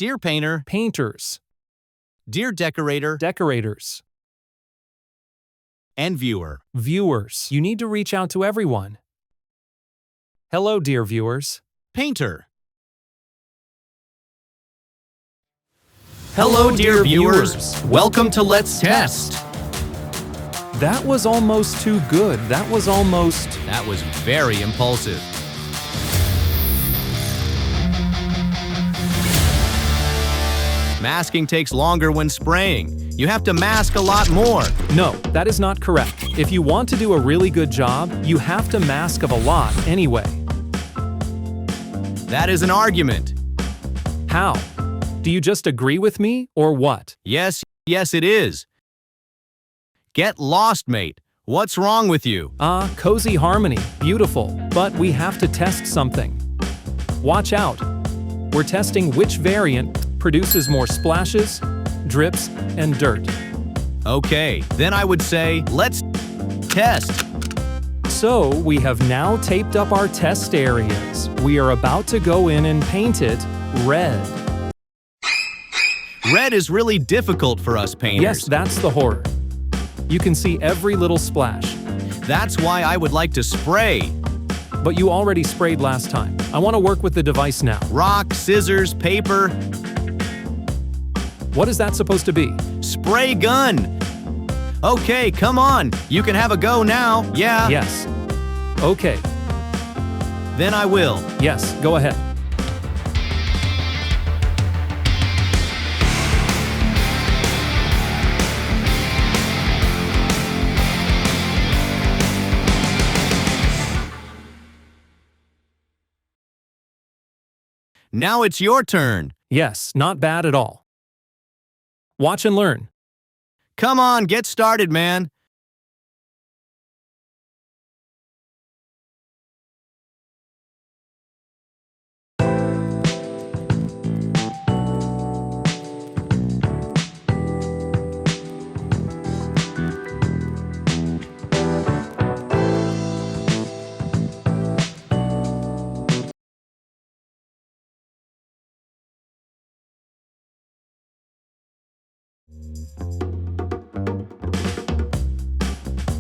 Dear painter, painters, dear decorator, decorators, and viewer. viewers. You need to reach out to everyone. Hello, dear viewers. Painter. Hello, dear viewers. Welcome to Let's Test. That was almost too good. That was very impulsive. Masking takes longer when spraying. You have to mask a lot more. No, that is not correct. If you want to do a really good job, you have to mask of a lot anyway. That is an argument. How? Do you just agree with me, or what? Yes, it is. Get lost, mate. What's wrong with you? Cozy harmony. Beautiful. But we have to test something. Watch out. We're testing which variant produces more splashes, drips, and dirt. Okay, then I would say, let's test. So, we have now taped up our test areas. We are about to go in and paint it red. Red is really difficult for us painters. Yes, that's the horror. You can see every little splash. That's why I would like to spray. But you already sprayed last time. I want to work with the device now. Rock, scissors, paper. What is that supposed to be? Spray gun. Okay, come on. You can have a go now. Yeah. Yes. Okay. Then I will. Yes, go ahead. Now it's your turn. Yes, not bad at all. Watch and learn. Come on, get started, man.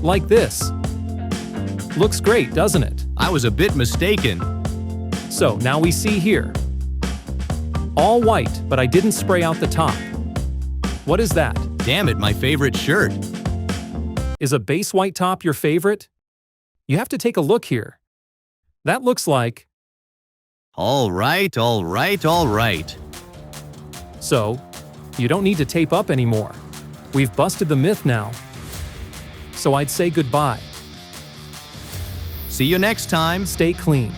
Like this. Looks great, doesn't it? I was a bit mistaken. So, now we see here. All white, but I didn't spray out the top. What is that? Damn it, my favorite shirt. Is a base white top your favorite? You have to take a look here. That looks like... All right. So, you don't need to tape up anymore. We've busted the myth now. So I'd say goodbye. See you next time. Stay clean.